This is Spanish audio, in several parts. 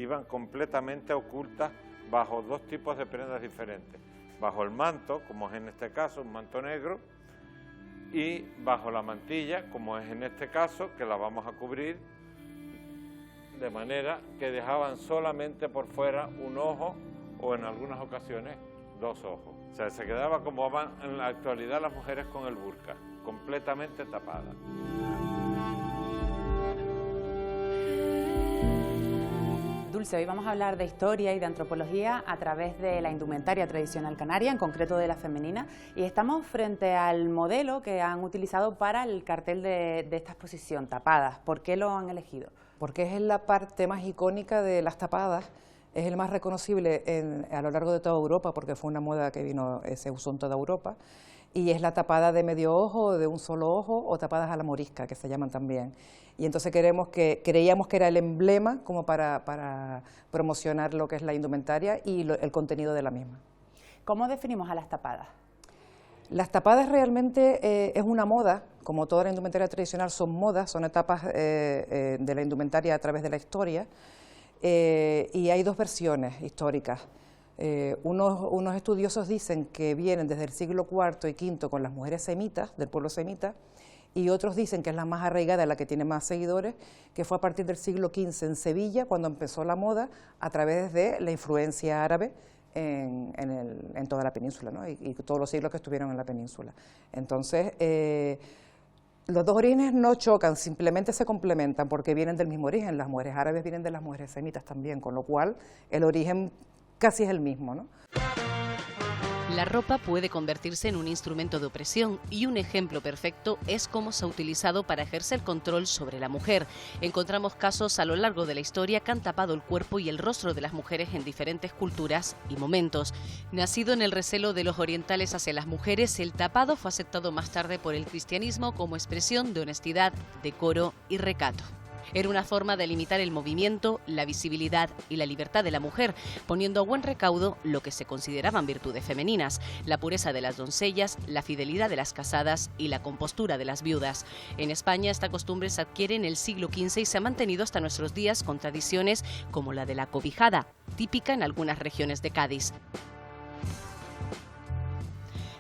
iban completamente ocultas bajo dos tipos de prendas diferentes. Bajo el manto, como es en este caso, un manto negro, y bajo la mantilla, como es en este caso, que la vamos a cubrir de manera que dejaban solamente por fuera un ojo o en algunas ocasiones dos ojos. O sea, se quedaba como van en la actualidad las mujeres con el burka, completamente tapadas. Dulce, hoy vamos a hablar de historia y de antropología a través de la indumentaria tradicional canaria, en concreto de la femenina, y estamos frente al modelo que han utilizado para el cartel de esta exposición, tapadas. ¿Por qué lo han elegido? Porque es la parte más icónica de las tapadas, es el más reconocible a lo largo de toda Europa, porque fue una moda que se usó en toda Europa, y es la tapada de medio ojo, de un solo ojo, o tapadas a la morisca, que se llaman también. Y entonces creíamos que era el emblema como para promocionar lo que es la indumentaria y el contenido de la misma. ¿Cómo definimos a las tapadas? Las tapadas realmente es una moda, como toda la indumentaria tradicional son modas, son etapas de la indumentaria a través de la historia, y hay dos versiones históricas. Unos estudiosos dicen que vienen desde el siglo IV y V con las mujeres semitas, del pueblo semita, y otros dicen que es la más arraigada, la que tiene más seguidores, que fue a partir del siglo XV en Sevilla, cuando empezó la moda a través de la influencia árabe en toda la península, ¿no? y todos los siglos que estuvieron en la península. Entonces, los dos orígenes no chocan, simplemente se complementan porque vienen del mismo origen. Las mujeres árabes vienen de las mujeres semitas también, con lo cual el origen casi es el mismo, ¿no? La ropa puede convertirse en un instrumento de opresión y un ejemplo perfecto es cómo se ha utilizado para ejercer control sobre la mujer. Encontramos casos a lo largo de la historia que han tapado el cuerpo y el rostro de las mujeres en diferentes culturas y momentos. Nacido en el recelo de los orientales hacia las mujeres, el tapado fue aceptado más tarde por el cristianismo como expresión de honestidad, decoro y recato. Era una forma de limitar el movimiento, la visibilidad y la libertad de la mujer, poniendo a buen recaudo lo que se consideraban virtudes femeninas, la pureza de las doncellas, la fidelidad de las casadas y la compostura de las viudas. En España esta costumbre se adquiere en el siglo XV y se ha mantenido hasta nuestros días con tradiciones como la de la cobijada, típica en algunas regiones de Cádiz.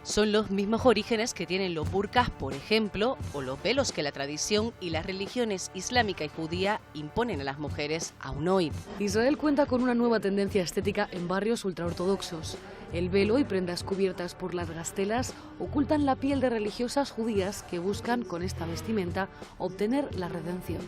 Son los mismos orígenes que tienen los burkas, por ejemplo, o los velos que la tradición y las religiones islámica y judía imponen a las mujeres aún hoy. Israel cuenta con una nueva tendencia estética en barrios ultraortodoxos. El velo y prendas cubiertas por largas telas ocultan la piel de religiosas judías que buscan con esta vestimenta obtener la redención.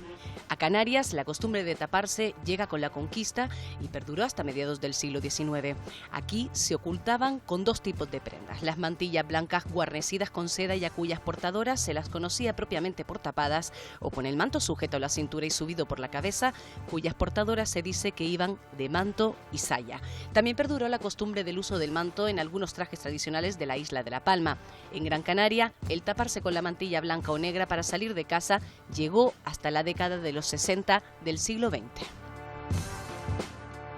A Canarias, la costumbre de taparse llega con la conquista y perduró hasta mediados del siglo XIX. Aquí se ocultaban con dos tipos de prendas: las mantillas blancas guarnecidas con seda y a cuyas portadoras se las conocía propiamente por tapadas, o con el manto sujeto a la cintura y subido por la cabeza, cuyas portadoras se dice que iban de manto y saya. También perduró la costumbre del uso del manto en algunos trajes tradicionales de la isla de La Palma. En Gran Canaria, el taparse con la mantilla blanca o negra para salir de casa llegó hasta la década de los 60 del siglo XX.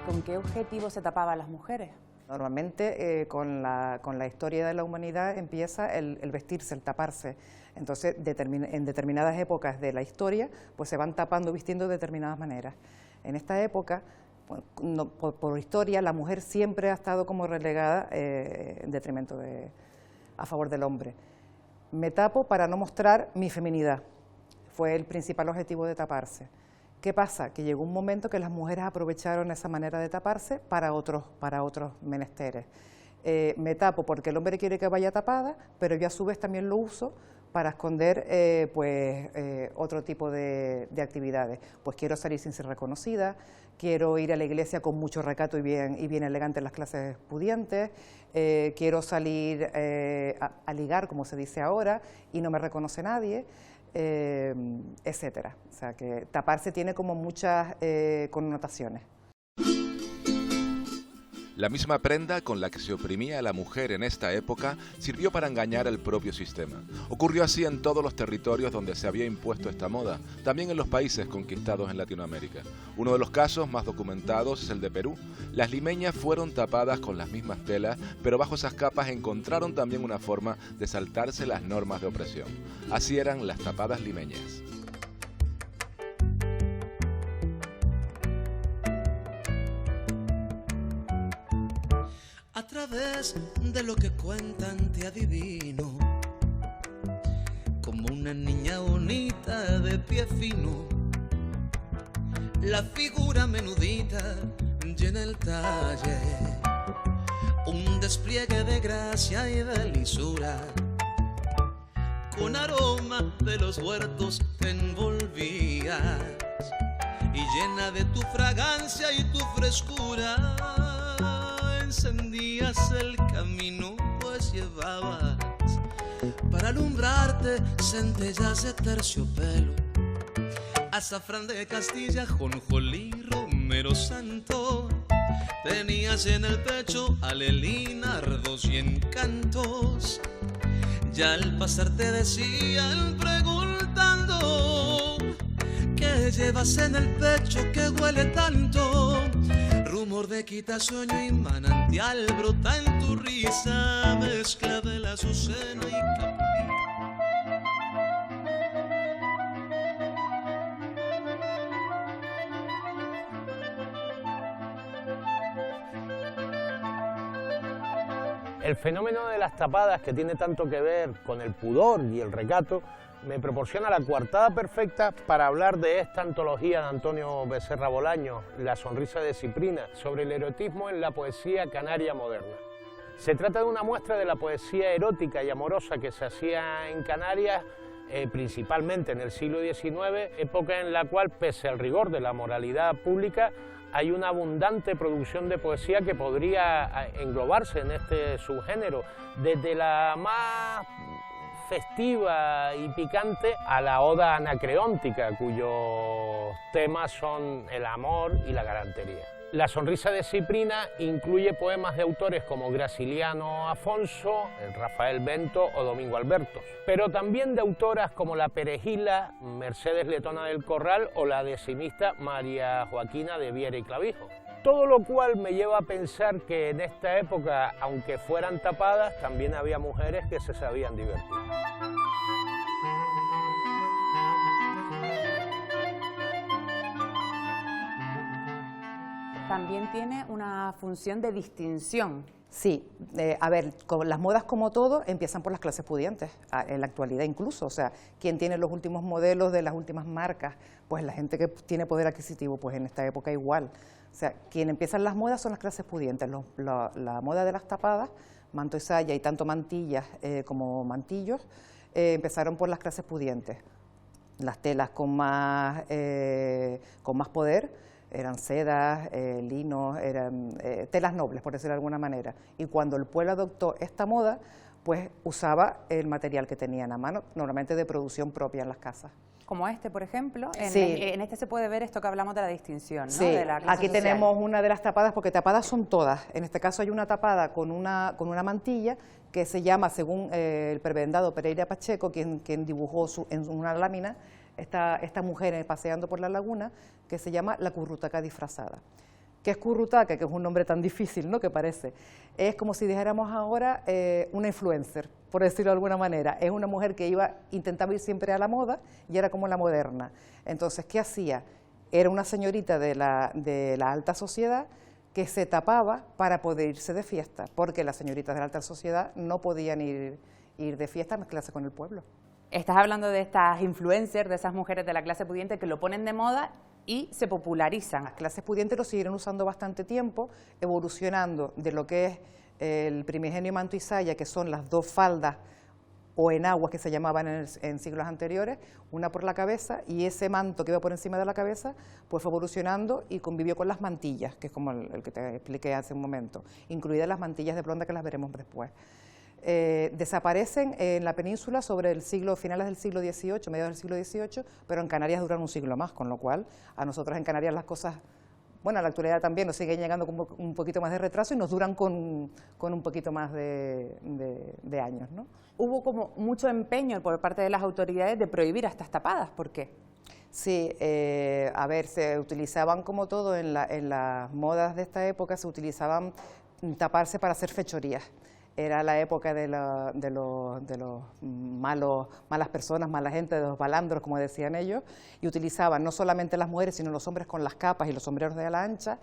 ¿Con qué objetivo se tapaban las mujeres? Normalmente con la historia de la humanidad empieza el vestirse, el taparse. Entonces, en determinadas épocas de la historia, pues se van tapando, vistiendo de determinadas maneras. En esta época, por historia, la mujer siempre ha estado como relegada en detrimento a favor del hombre. Me tapo para no mostrar mi feminidad. Fue el principal objetivo de taparse. ¿Qué pasa? Que llegó un momento que las mujeres aprovecharon esa manera de taparse para otros menesteres. Me tapo porque el hombre quiere que vaya tapada, pero yo a su vez también lo uso para esconder otro tipo de actividades. Pues quiero salir sin ser reconocida, quiero ir a la iglesia con mucho recato y bien elegante en las clases pudientes, quiero salir a ligar, como se dice ahora, y no me reconoce nadie, etcétera. O sea que taparse tiene como muchas connotaciones. La misma prenda con la que se oprimía a la mujer en esta época sirvió para engañar al propio sistema. Ocurrió así en todos los territorios donde se había impuesto esta moda, también en los países conquistados en Latinoamérica. Uno de los casos más documentados es el de Perú. Las limeñas fueron tapadas con las mismas telas, pero bajo esas capas encontraron también una forma de saltarse las normas de opresión. Así eran las tapadas limeñas. A través de lo que cuentan te adivino, como una niña bonita de pie fino. La figura menudita llena el talle, un despliegue de gracia y de lisura. Con aroma de los huertos te envolvías y llena de tu fragancia y tu frescura encendías el camino, pues llevabas para alumbrarte centellas de terciopelo, azafrán de Castilla, jonjolí, romero santo. Tenías en el pecho alelí, nardos y encantos. Ya al pasar te decían preguntando ¿qué llevas en el pecho que huele tanto? Rumor de quitasueño y manantial brota en tu risa, mezcla de la azucena y capulina. El fenómeno de las tapadas, que tiene tanto que ver con el pudor y el recato, me proporciona la coartada perfecta para hablar de esta antología de Antonio Becerra Bolaños, La sonrisa de Ciprina, sobre el erotismo en la poesía canaria moderna. Se trata de una muestra de la poesía erótica y amorosa que se hacía en Canarias, principalmente en el siglo XIX, época en la cual, pese al rigor de la moralidad pública, hay una abundante producción de poesía que podría englobarse en este subgénero, desde la más festiva y picante a la oda anacreóntica, cuyos temas son el amor y la galantería. La sonrisa de Ciprina incluye poemas de autores como Graciliano Afonso, Rafael Bento o Domingo Albertos, pero también de autoras como la perejila Mercedes Letona del Corral o la decimista María Joaquina de Viera y Clavijo. Todo lo cual me lleva a pensar que en esta época, aunque fueran tapadas, también había mujeres que se sabían divertir. También tiene una función de distinción. Sí, a ver, las modas como todo empiezan por las clases pudientes, en la actualidad incluso, o sea, quien tiene los últimos modelos de las últimas marcas, pues la gente que tiene poder adquisitivo, pues en esta época igual. O sea, quien empiezan las modas son las clases pudientes, la moda de las tapadas, manto y saya y tanto mantillas como mantillos, empezaron por las clases pudientes. Las telas con más poder eran sedas, linos, eran telas nobles, por decirlo de alguna manera. Y cuando el pueblo adoptó esta moda, pues usaba el material que tenían a mano, normalmente de producción propia en las casas. Como este, por ejemplo, Sí. en este se puede ver esto que hablamos de la distinción, ¿no? Sí, De la clase aquí social. tenemos una de las tapadas, porque tapadas son todas. En este caso hay una tapada con una mantilla que se llama, según el prebendado Pereira Pacheco, quien dibujó en una lámina, esta mujer paseando por la laguna, que se llama la currutaca disfrazada. ¿Qué es currutaca? Que es un nombre tan difícil, ¿no?, que parece. Es como si dijéramos ahora una influencer, por decirlo de alguna manera. Es una mujer que intentaba ir siempre a la moda y era como la moderna. Entonces, ¿qué hacía? Era una señorita de la alta sociedad que se tapaba para poder irse de fiesta, porque las señoritas de la alta sociedad no podían ir de fiesta a mezclarse con el pueblo. Estás hablando de estas influencers, de esas mujeres de la clase pudiente que lo ponen de moda y se popularizan. Las clases pudientes lo siguieron usando bastante tiempo, evolucionando de lo que es el primigenio manto y saya, que son las dos faldas o enaguas que se llamaban en siglos anteriores, una por la cabeza, y ese manto que iba por encima de la cabeza, pues fue evolucionando y convivió con las mantillas, que es como el que te expliqué hace un momento, incluidas las mantillas de blonda, que las veremos después. Desaparecen en la península sobre finales del siglo XVIII, mediados del siglo XVIII, pero en Canarias duran un siglo más, con lo cual a nosotros en Canarias las cosas, bueno, a la actualidad también nos siguen llegando con un poquito más de retraso y nos duran con un poquito más de años, ¿no? Hubo como mucho empeño por parte de las autoridades de prohibir estas tapadas, ¿por qué? Sí, a ver, se utilizaban como todo en las modas de esta época, se utilizaban taparse para hacer fechorías. era la época de los malas personas, mala gente, de los balandros, como decían ellos, y utilizaban no solamente las mujeres, sino los hombres con las capas y los sombreros de ala ancha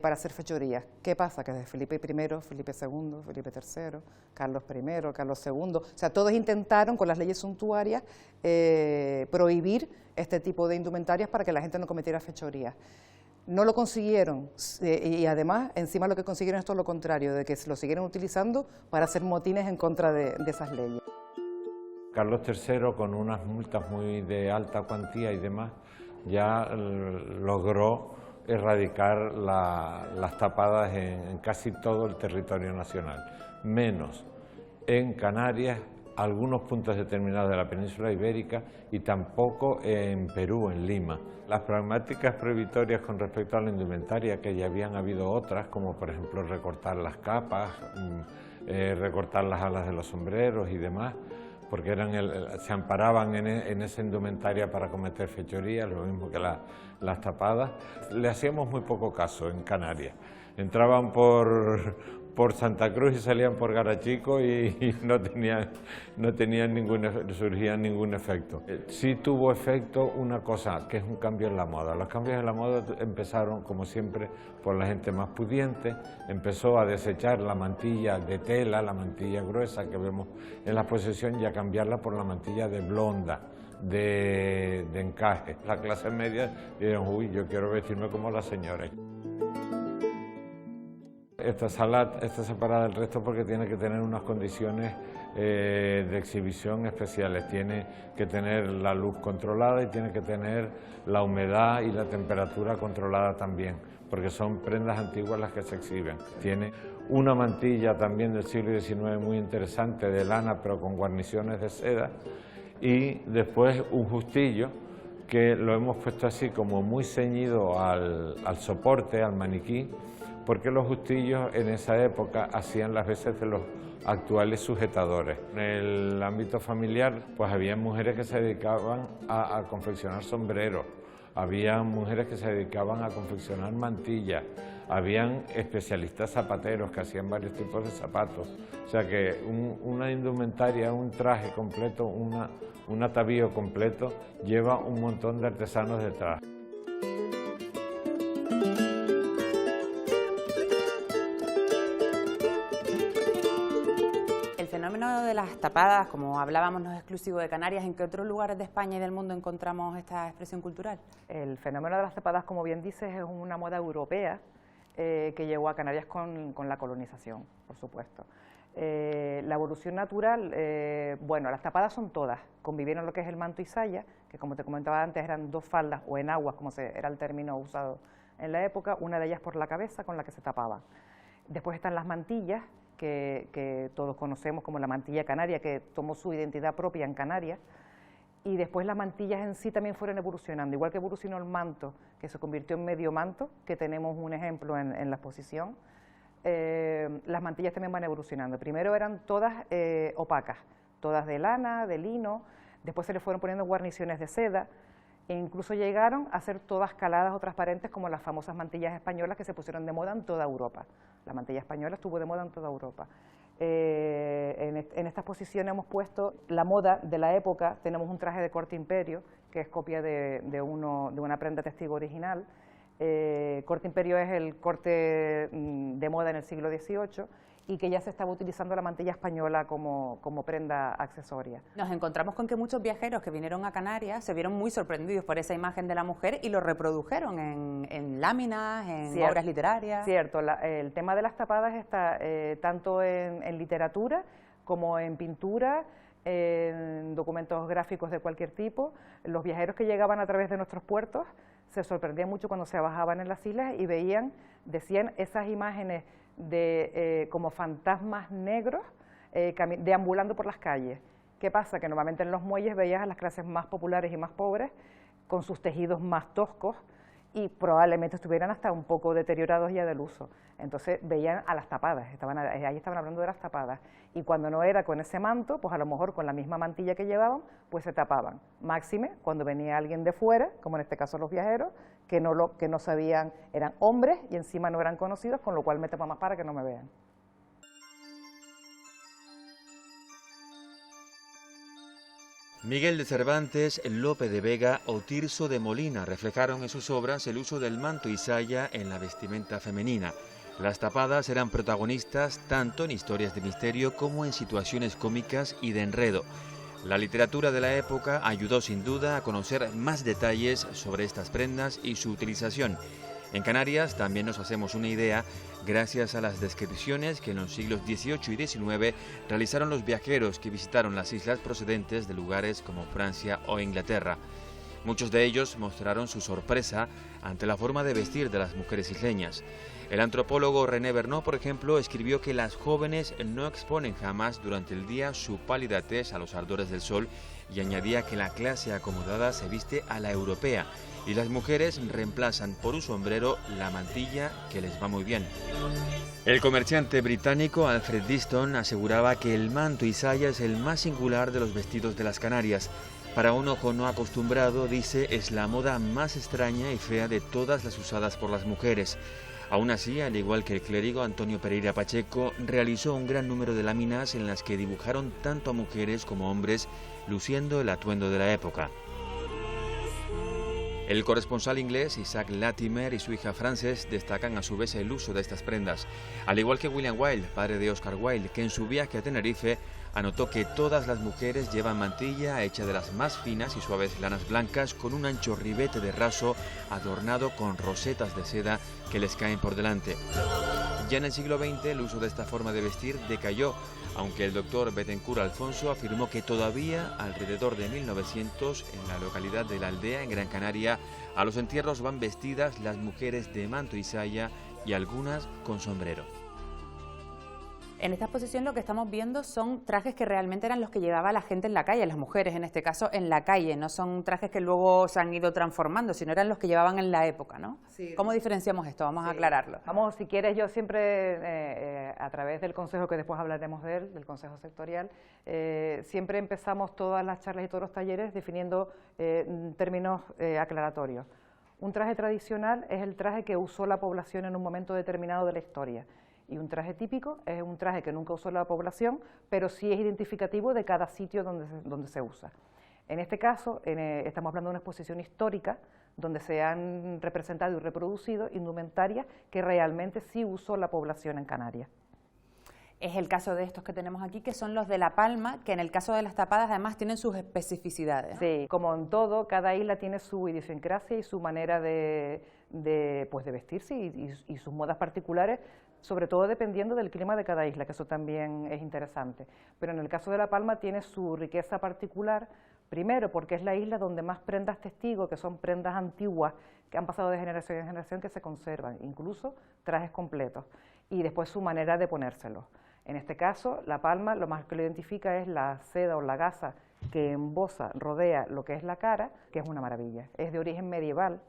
para hacer fechorías. ¿Qué pasa? Que desde Felipe I, Felipe II, Felipe III, Carlos I, Carlos II, o sea, todos intentaron con las leyes suntuarias prohibir este tipo de indumentarias para que la gente no cometiera fechorías. No lo consiguieron y además encima lo que consiguieron es todo lo contrario, de que lo siguieron utilizando para hacer motines en contra de esas leyes. Carlos III, con unas multas muy de alta cuantía y demás, ya logró erradicar las tapadas en casi todo el territorio nacional, menos en Canarias, algunos puntos determinados de la península ibérica y tampoco en Perú, en Lima. Las pragmáticas prohibitorias con respecto a la indumentaria, que ya habían habido otras, como por ejemplo recortar las capas, recortar las alas de los sombreros y demás, porque se amparaban en esa indumentaria para cometer fechorías, lo mismo que las tapadas. Le hacíamos muy poco caso en Canarias. Entraban por Santa Cruz y salían por Garachico y no surgían ningún efecto. Sí tuvo efecto una cosa, que es un cambio en la moda. Los cambios en la moda empezaron, como siempre, por la gente más pudiente. Empezó a desechar la mantilla de tela, la mantilla gruesa que vemos en la exposición, y a cambiarla por la mantilla de blonda, de encaje. La clase media dijeron, uy, yo quiero vestirme como las señoras. Esta sala está separada del resto porque tiene que tener unas condiciones de exhibición especiales. Tiene que tener la luz controlada y tiene que tener la humedad y la temperatura controlada también, porque son prendas antiguas las que se exhiben. Tiene una mantilla también del siglo XIX muy interesante, de lana, pero con guarniciones de seda, y después un justillo que lo hemos puesto así como muy ceñido al soporte, al maniquí, porque los justillos en esa época hacían las veces de los actuales sujetadores. En el ámbito familiar, pues había mujeres que se dedicaban a confeccionar sombreros, había mujeres que se dedicaban a confeccionar mantillas, habían especialistas zapateros que hacían varios tipos de zapatos. O sea que una indumentaria, un traje completo, un atavío completo, lleva un montón de artesanos detrás. El fenómeno de las tapadas, como hablábamos, no es exclusivo de Canarias. ¿En qué otros lugares de España y del mundo encontramos esta expresión cultural? El fenómeno de las tapadas, como bien dices, es una moda europea que llegó a Canarias con la colonización, por supuesto. La evolución natural, bueno, las tapadas son todas, convivieron lo que es el manto y saya, que como te comentaba antes eran dos faldas o enaguas, como era el término usado en la época, una de ellas por la cabeza con la que se tapaban. Después están las mantillas, que todos conocemos como la mantilla canaria, que tomó su identidad propia en Canarias, y después las mantillas en sí también fueron evolucionando, igual que evolucionó el manto, que se convirtió en medio manto, que tenemos un ejemplo en la exposición. Las mantillas también van evolucionando. Primero eran todas opacas, todas de lana, de lino, después se le fueron poniendo guarniciones de seda, e incluso llegaron a ser todas caladas o transparentes, como las famosas mantillas españolas que se pusieron de moda en toda Europa. La mantilla española estuvo de moda en toda Europa. En esta exposición hemos puesto la moda de la época. Tenemos un traje de corte imperio, que es copia de una prenda testigo original. Corte imperio es el corte de moda en el siglo XVIII, y que ya se estaba utilizando la mantilla española como prenda accesoria. Nos encontramos con que muchos viajeros que vinieron a Canarias se vieron muy sorprendidos por esa imagen de la mujer y lo reprodujeron en láminas, en obras literarias. Cierto, el tema de las tapadas está tanto en literatura como en pintura, en documentos gráficos de cualquier tipo. Los viajeros que llegaban a través de nuestros puertos se sorprendían mucho cuando se bajaban en las islas y decían esas imágenes de como fantasmas negros deambulando por las calles. ¿Qué pasa? Que normalmente en los muelles veías a las clases más populares y más pobres con sus tejidos más toscos y probablemente estuvieran hasta un poco deteriorados ya del uso. Entonces veían a las tapadas, ahí estaban hablando de las tapadas, y cuando no era con ese manto, pues a lo mejor con la misma mantilla que llevaban, pues se tapaban. Máxime cuando venía alguien de fuera, como en este caso los viajeros, que no sabían, eran hombres y encima no eran conocidos, con lo cual me tapo más para que no me vean. Miguel de Cervantes, Lope de Vega o Tirso de Molina reflejaron en sus obras el uso del manto y saya en la vestimenta femenina. Las tapadas eran protagonistas tanto en historias de misterio como en situaciones cómicas y de enredo. La literatura de la época ayudó sin duda a conocer más detalles sobre estas prendas y su utilización. En Canarias también nos hacemos una idea gracias a las descripciones que en los siglos XVIII y XIX realizaron los viajeros que visitaron las islas procedentes de lugares como Francia o Inglaterra. Muchos de ellos mostraron su sorpresa ante la forma de vestir de las mujeres isleñas. El antropólogo René Bernot, por ejemplo, escribió que las jóvenes no exponen jamás durante el día su pálida tez a los ardores del sol y añadía que la clase acomodada se viste a la europea y las mujeres reemplazan por un sombrero la mantilla, que les va muy bien. El comerciante británico Alfred Diston aseguraba que el manto y saya es el más singular de los vestidos de las Canarias. Para un ojo no acostumbrado, dice, es la moda más extraña y fea de todas las usadas por las mujeres. Aún así, al igual que el clérigo Antonio Pereira Pacheco, realizó un gran número de láminas en las que dibujaron tanto a mujeres como a hombres, luciendo el atuendo de la época. El corresponsal inglés Isaac Latimer y su hija Frances destacan a su vez el uso de estas prendas, al igual que William Wilde, padre de Oscar Wilde, que en su viaje a Tenerife anotó que todas las mujeres llevan mantilla hecha de las más finas y suaves lanas blancas con un ancho ribete de raso adornado con rosetas de seda que les caen por delante. Ya en el siglo XX el uso de esta forma de vestir decayó, aunque el doctor Bettencourt Alfonso afirmó que todavía alrededor de 1900 en la localidad de La Aldea, en Gran Canaria, a los entierros van vestidas las mujeres de manto y saya y algunas con sombrero. En esta exposición lo que estamos viendo son trajes que realmente eran los que llevaba la gente en la calle, las mujeres en este caso en la calle, no son trajes que luego se han ido transformando, sino eran los que llevaban en la época, ¿no? Sí. ¿Cómo diferenciamos esto? Vamos a aclararlo. Vamos, si quieres, yo siempre, a través del consejo, que después hablaremos de él, del consejo sectorial, siempre empezamos todas las charlas y todos los talleres definiendo términos aclaratorios. Un traje tradicional es el traje que usó la población en un momento determinado de la historia. Y un traje típico es un traje que nunca usó la población, pero sí es identificativo de cada sitio donde se usa. En este caso, estamos hablando de una exposición histórica donde se han representado y reproducido indumentarias que realmente sí usó la población en Canarias. Es el caso de estos que tenemos aquí, que son los de La Palma, que en el caso de las tapadas además tienen sus especificidades, ¿no? Sí, como en todo, cada isla tiene su idiosincrasia y su manera de vestirse y sus modas particulares, sobre todo dependiendo del clima de cada isla, que eso también es interesante. Pero en el caso de La Palma tiene su riqueza particular, primero porque es la isla donde más prendas testigo, que son prendas antiguas, que han pasado de generación en generación, que se conservan, incluso trajes completos, y después su manera de ponérselos. En este caso, La Palma, lo más que lo identifica es la seda o la gasa que embosa, rodea lo que es la cara, que es una maravilla. Es de origen medieval,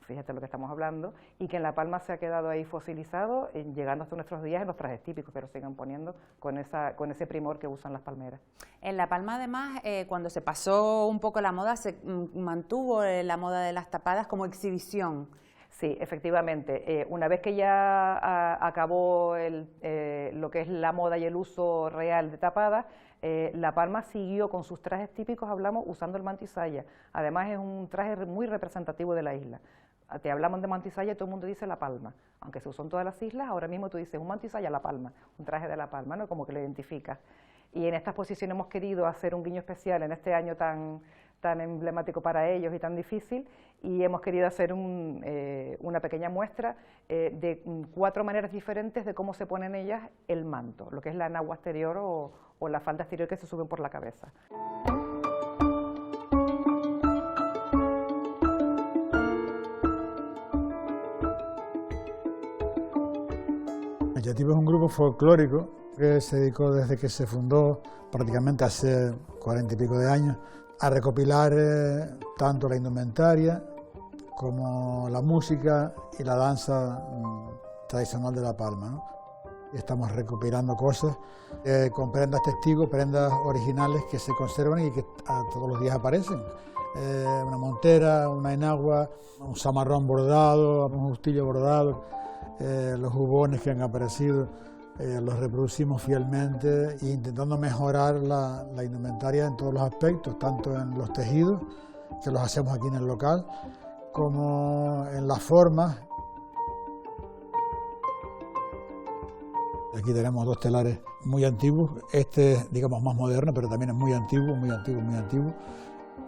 fíjate lo que estamos hablando, y que en La Palma se ha quedado ahí fosilizado, llegando hasta nuestros días en los trajes típicos que lo siguen poniendo con ese primor que usan las palmeras. En La Palma, además, cuando se pasó un poco la moda, se mantuvo la moda de las tapadas como exhibición. Sí, efectivamente. Una vez que ya acabó lo que es la moda y el uso real de tapadas, La Palma siguió con sus trajes típicos, hablamos, usando el manto y saya. Además es un traje muy representativo de la isla. Te hablamos de manto y saya y todo el mundo dice La Palma. Aunque se usó en todas las islas, ahora mismo tú dices un manto y saya La Palma, un traje de La Palma, ¿no? Como que lo identificas. Y en esta exposición hemos querido hacer un guiño especial en este año tan emblemático para ellos y tan difícil, y hemos querido hacer una pequeña muestra de 4 maneras diferentes de cómo se pone en ellas el manto, lo que es la enagua exterior o la falda exterior que se suben por la cabeza. El Yativo es un grupo folclórico que se dedicó desde que se fundó, prácticamente hace 40 y pico de años, a recopilar tanto la indumentaria como la música y la danza tradicional de La Palma, ¿no? Estamos recopilando cosas con prendas testigos, prendas originales que se conservan y que todos los días aparecen. Una montera, una enagua, un zamarrón bordado, un justillo bordado, los jubones que han aparecido los reproducimos fielmente e intentando mejorar la indumentaria en todos los aspectos, tanto en los tejidos, que los hacemos aquí en el local, como en las formas. Aquí tenemos dos telares muy antiguos, este es, digamos, más moderno, pero también es muy antiguo, muy antiguo, muy antiguo.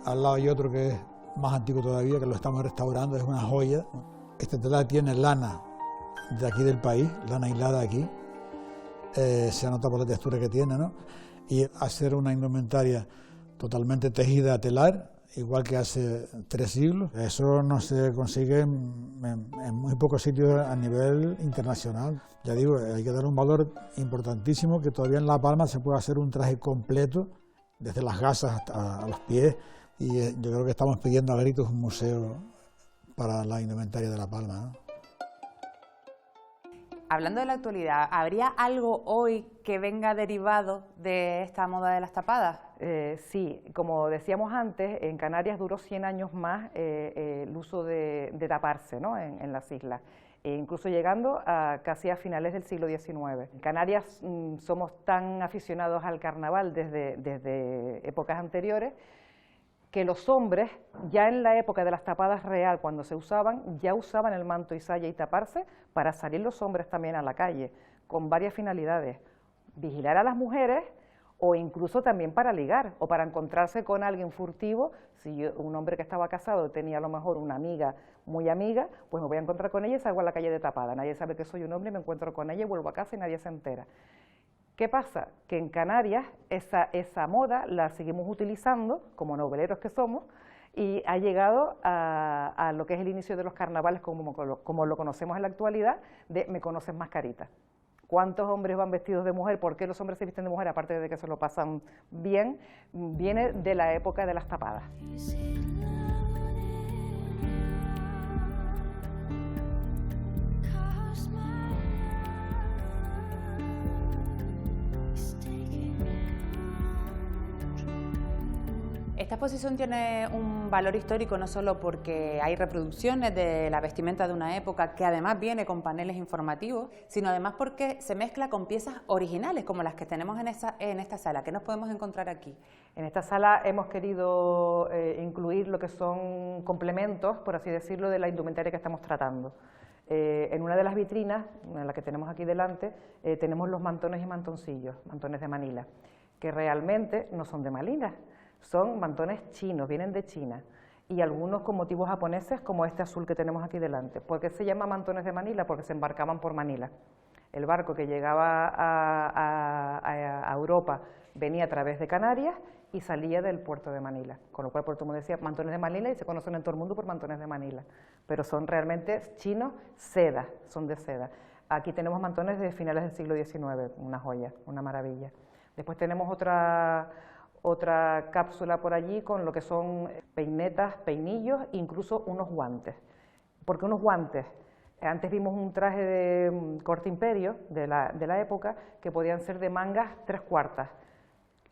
Al lado hay otro que es más antiguo todavía, que lo estamos restaurando, es una joya. Este telar tiene lana de aquí del país, lana hilada aquí, se nota por la textura que tiene, ¿no? Y hacer una indumentaria totalmente tejida a telar, igual que hace 3 siglos, eso no se consigue en muy pocos sitios a nivel internacional. Ya digo, hay que dar un valor importantísimo, que todavía en La Palma se puede hacer un traje completo, desde las gasas hasta a los pies, y yo creo que estamos pidiendo a gritos un museo para la indumentaria de La Palma, ¿no? Hablando de la actualidad, ¿habría algo hoy que venga derivado de esta moda de las tapadas? Sí, como decíamos antes, en Canarias duró 100 años más el uso de taparse, ¿no?, en las islas, incluso llegando a casi a finales del siglo XIX. En Canarias somos tan aficionados al carnaval desde épocas anteriores, que los hombres, ya en la época de las tapadas real, cuando se usaban, ya usaban el manto y saya y taparse para salir los hombres también a la calle, con varias finalidades: vigilar a las mujeres, o incluso también para ligar, o para encontrarse con alguien furtivo. Si un hombre que estaba casado tenía a lo mejor una amiga, muy amiga, pues me voy a encontrar con ella y salgo a la calle de tapada. Nadie sabe que soy un hombre y me encuentro con ella y vuelvo a casa y nadie se entera. ¿Qué pasa? Que en Canarias esa moda la seguimos utilizando, como noveleros que somos, y ha llegado a lo que es el inicio de los carnavales como lo conocemos en la actualidad, de me conoces más carita. ¿Cuántos hombres van vestidos de mujer? ¿Por qué los hombres se visten de mujer? Aparte de que se lo pasan bien, viene de la época de las tapadas. Esta exposición tiene un valor histórico no solo porque hay reproducciones de la vestimenta de una época, que además viene con paneles informativos, sino además porque se mezcla con piezas originales como las que tenemos en esta sala. ¿Qué nos podemos encontrar aquí? En esta sala hemos querido incluir lo que son complementos, por así decirlo, de la indumentaria que estamos tratando. En una de las vitrinas, en la que tenemos aquí delante, tenemos los mantones y mantoncillos, mantones de Manila, que realmente no son de Manila. Son mantones chinos, vienen de China, y algunos con motivos japoneses, como este azul que tenemos aquí delante. ¿Por qué se llama mantones de Manila? Porque se embarcaban por Manila. El barco que llegaba a Europa venía a través de Canarias y salía del puerto de Manila, con lo cual por todo el mundo decía mantones de Manila y se conocen en todo el mundo por mantones de Manila, pero son realmente chinos, seda, son de seda. Aquí tenemos mantones de finales del siglo XIX, una joya, una maravilla. Después tenemos otra cápsula por allí con lo que son peinetas, peinillos, incluso unos guantes. ¿Por qué unos guantes? Antes vimos un traje de corte imperio de la época que podían ser de mangas 3/4.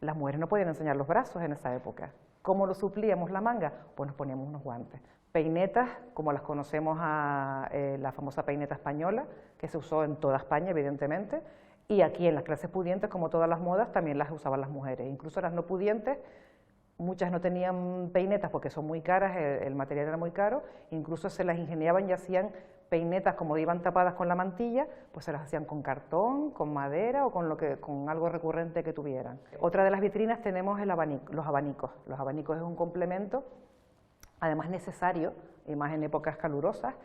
Las mujeres no podían enseñar los brazos en esa época. ¿Cómo lo suplíamos la manga? Pues nos poníamos unos guantes. Peinetas, como las conocemos, la famosa peineta española, que se usó en toda España, evidentemente, y aquí en las clases pudientes, como todas las modas, también las usaban las mujeres. Incluso las no pudientes, muchas no tenían peinetas porque son muy caras, el material era muy caro, incluso se las ingeniaban y hacían peinetas, como iban tapadas con la mantilla, pues se las hacían con cartón, con madera o con algo recurrente que tuvieran. Otra de las vitrinas tenemos los abanicos. Los abanicos es un complemento, además necesario, y más en épocas calurosas.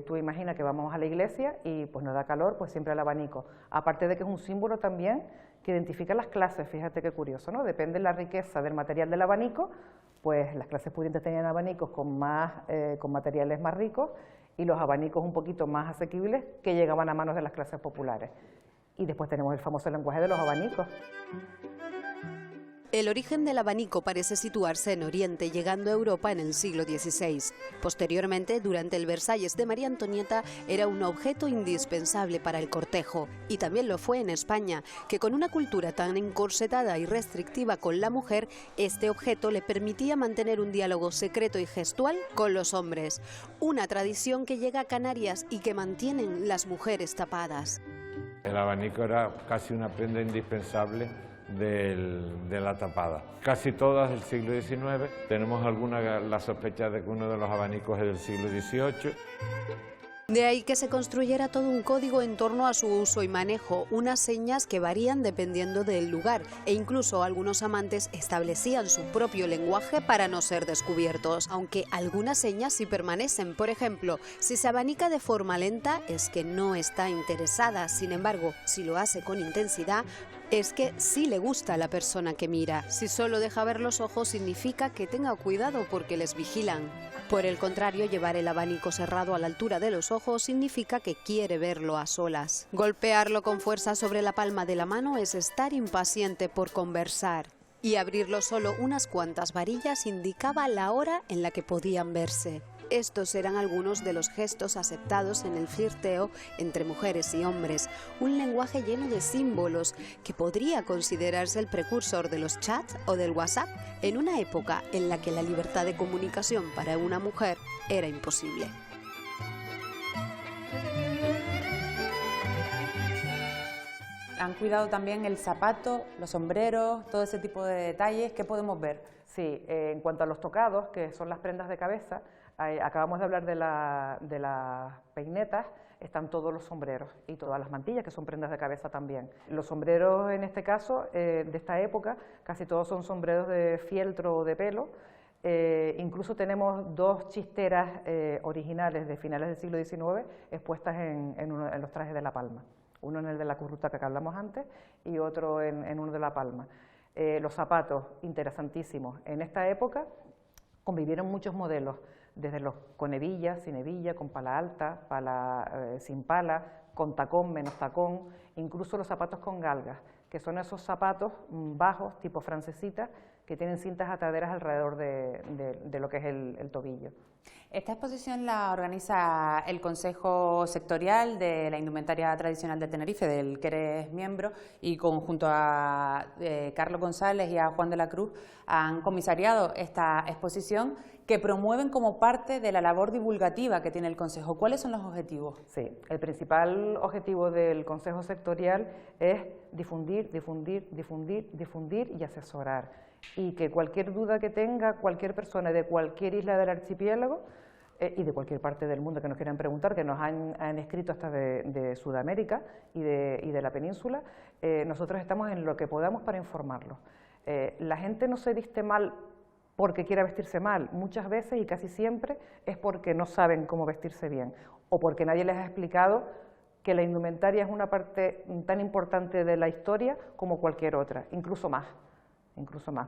Tú imaginas que vamos a la iglesia y pues nos da calor, pues siempre el abanico. Aparte de que es un símbolo también que identifica las clases, fíjate qué curioso, ¿no? Depende de la riqueza del material del abanico, pues las clases pudientes tenían abanicos con materiales más ricos y los abanicos un poquito más asequibles que llegaban a manos de las clases populares. Y después tenemos el famoso lenguaje de los abanicos. El origen del abanico parece situarse en Oriente, llegando a Europa en el siglo XVI. Posteriormente, durante el Versalles de María Antonieta, era un objeto indispensable para el cortejo. Y también lo fue en España, que con una cultura tan encorsetada y restrictiva con la mujer, este objeto le permitía mantener un diálogo secreto y gestual con los hombres. Una tradición que llega a Canarias y que mantienen las mujeres tapadas. El abanico era casi una prenda indispensable de la tapada. Casi todas del siglo XIX, tenemos la sospecha de que uno de los abanicos es del siglo XVIII. De ahí que se construyera todo un código en torno a su uso y manejo, unas señas que varían dependiendo del lugar e incluso algunos amantes establecían su propio lenguaje para no ser descubiertos, aunque algunas señas sí permanecen. Por ejemplo, si se abanica de forma lenta es que no está interesada, sin embargo, si lo hace con intensidad, es que sí le gusta a la persona que mira. Si solo deja ver los ojos significa que tenga cuidado porque les vigilan. Por el contrario, llevar el abanico cerrado a la altura de los ojos significa que quiere verlo a solas. Golpearlo con fuerza sobre la palma de la mano es estar impaciente por conversar. Y abrirlo solo unas cuantas varillas indicaba la hora en la que podían verse. Estos eran algunos de los gestos aceptados en el flirteo entre mujeres y hombres, un lenguaje lleno de símbolos que podría considerarse el precursor de los chats o del WhatsApp en una época en la que la libertad de comunicación para una mujer era imposible. Han cuidado también el zapato, los sombreros, todo ese tipo de detalles. ¿Qué podemos ver? Sí, en cuanto a los tocados, que son las prendas de cabeza, acabamos de hablar de las peinetas, están todos los sombreros y todas las mantillas, que son prendas de cabeza también. Los sombreros, en este caso, de esta época, casi todos son sombreros de fieltro o de pelo. Incluso tenemos dos chisteras originales de finales del siglo XIX expuestas en los trajes de La Palma. Uno en el de la currutaca que hablamos antes y otro en uno de La Palma. Los zapatos, interesantísimos. En esta época convivieron muchos modelos, desde los con hebilla, sin hebilla, con pala alta, pala sin pala, con tacón, menos tacón, incluso los zapatos con galgas, que son esos zapatos bajos, tipo francesita, que tienen cintas ataderas alrededor de lo que es el tobillo. Esta exposición la organiza el Consejo Sectorial de la Indumentaria Tradicional de Tenerife, del que eres miembro, y junto a Carlos González y a Juan de la Cruz han comisariado esta exposición que promueven como parte de la labor divulgativa que tiene el Consejo. ¿Cuáles son los objetivos? Sí, el principal objetivo del Consejo Sectorial es difundir y asesorar. Y que cualquier duda que tenga cualquier persona de cualquier isla del archipiélago y de cualquier parte del mundo que nos quieran preguntar, que nos han escrito hasta de Sudamérica y de la península, nosotros estamos en lo que podamos para informarlos. La gente no se viste mal porque quiera vestirse mal, muchas veces y casi siempre es porque no saben cómo vestirse bien o porque nadie les ha explicado que la indumentaria es una parte tan importante de la historia como cualquier otra, incluso más,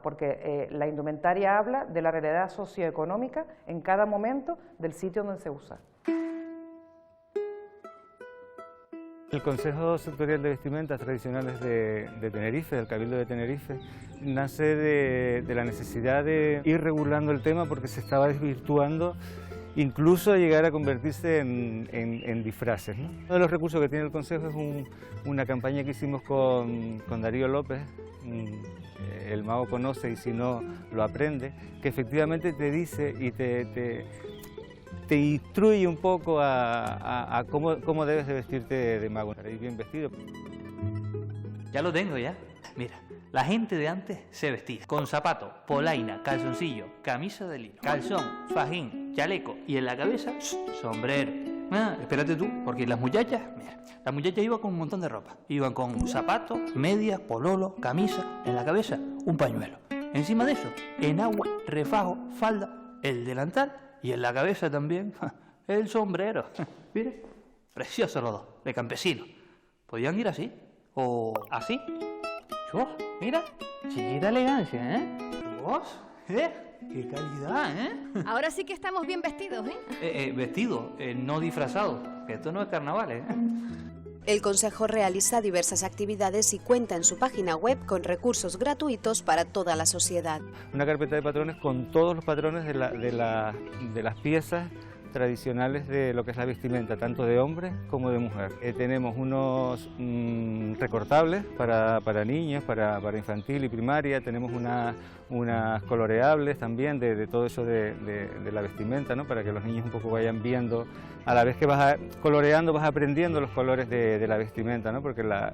porque la indumentaria habla de la realidad socioeconómica en cada momento del sitio donde se usa. El Consejo Sectorial de Vestimentas Tradicionales de Tenerife, del Cabildo de Tenerife, nace de la necesidad de ir regulando el tema porque se estaba desvirtuando, incluso llegar a convertirse en disfraces, ¿no? Uno de los recursos que tiene el Consejo es una campaña que hicimos con Darío López, El mago conoce y si no lo aprende, que efectivamente te dice y te instruye un poco a cómo debes de vestirte de mago, para ir bien vestido. Ya lo tengo ya. Mira, la gente de antes se vestía con zapato, polaina, calzoncillo, camisa de lino, calzón, fajín, chaleco y en la cabeza sombrero. Espérate tú, porque las muchachas, mira, las muchachas iban con un montón de ropa. Iban con zapatos, medias, pololo, camisa, en la cabeza un pañuelo. Encima de eso, en agua, refajo, falda, el delantal y en la cabeza también el sombrero. Mire, preciosos los dos, de campesinos. Podían ir así, o así. ¡Oh, mira! Chiquita elegancia, ¿eh? ¿Vos? ¡Qué calidad, eh! Ahora sí que estamos bien vestidos, ¿eh? Vestidos, no disfrazados, que esto no es carnaval, ¿eh? El Consejo realiza diversas actividades y cuenta en su página web con recursos gratuitos para toda la sociedad. Una carpeta de patrones con todos los patrones de las piezas tradicionales de lo que es la vestimenta, tanto de hombre como de mujer. Tenemos unos recortables para niños, para infantil y primaria, tenemos unas coloreables también de todo eso de la vestimenta, ¿no? Para que los niños un poco vayan viendo, a la vez que vas coloreando vas aprendiendo los colores de la vestimenta, ¿no? Porque la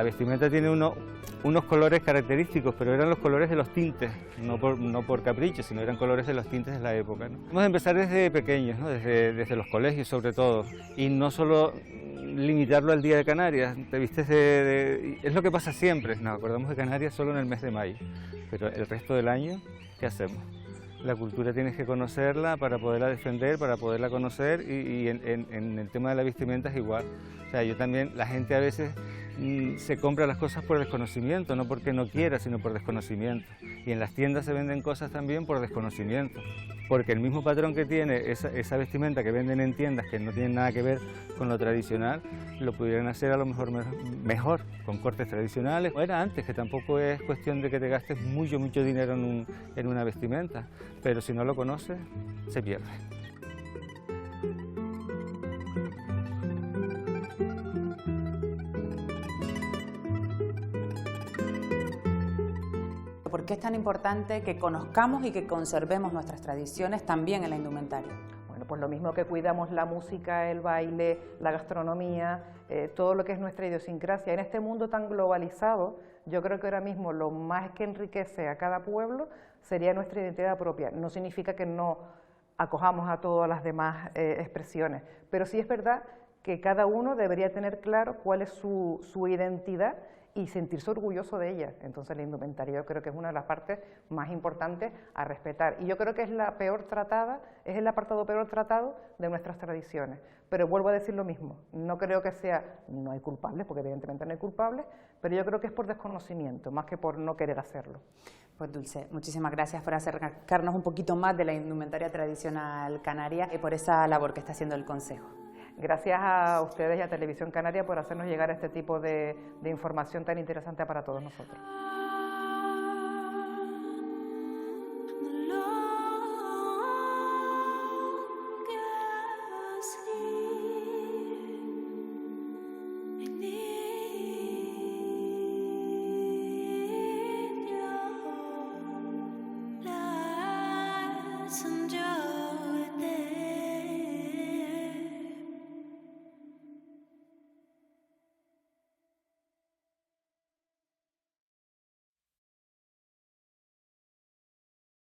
vestimenta tiene unos colores característicos, pero eran los colores de los tintes, no por capricho, sino eran colores de los tintes de la época, ¿no? Vamos a empezar desde pequeños, ¿no? Desde los colegios sobre todo, y no solo limitarlo al Día de Canarias. Te vistes es lo que pasa siempre, nos acordamos de Canarias solo en el mes de mayo, pero el resto del año, ¿qué hacemos? La cultura tienes que conocerla para poderla defender, para poderla conocer, y en el tema de la vestimenta es igual. O sea, yo también, la gente a veces se compra las cosas por desconocimiento, no porque no quiera, sino por desconocimiento. Y en las tiendas se venden cosas también por desconocimiento, porque el mismo patrón que tiene esa vestimenta que venden en tiendas que no tienen nada que ver con lo tradicional, lo pudieran hacer a lo mejor con cortes tradicionales. O era antes, que tampoco es cuestión de que te gastes mucho dinero en una vestimenta, pero si no lo conoces, se pierde. ¿Por qué es tan importante que conozcamos y que conservemos nuestras tradiciones también en la indumentaria? Bueno, pues lo mismo que cuidamos la música, el baile, la gastronomía, todo lo que es nuestra idiosincrasia. En este mundo tan globalizado, yo creo que ahora mismo lo más que enriquece a cada pueblo sería nuestra identidad propia. No significa que no acojamos a todas las demás expresiones, pero sí es verdad que cada uno debería tener claro cuál es su identidad y sentirse orgulloso de ella. Entonces la indumentaria yo creo que es una de las partes más importantes a respetar, y yo creo que es la peor tratada, es el apartado peor tratado de nuestras tradiciones. Pero vuelvo a decir lo mismo, no creo que sea, no hay culpables, porque evidentemente no hay culpables, pero yo creo que es por desconocimiento, más que por no querer hacerlo. Pues Dulce, muchísimas gracias por acercarnos un poquito más de la indumentaria tradicional canaria y por esa labor que está haciendo el Consejo. Gracias a ustedes y a Televisión Canaria por hacernos llegar a este tipo de información tan interesante para todos nosotros.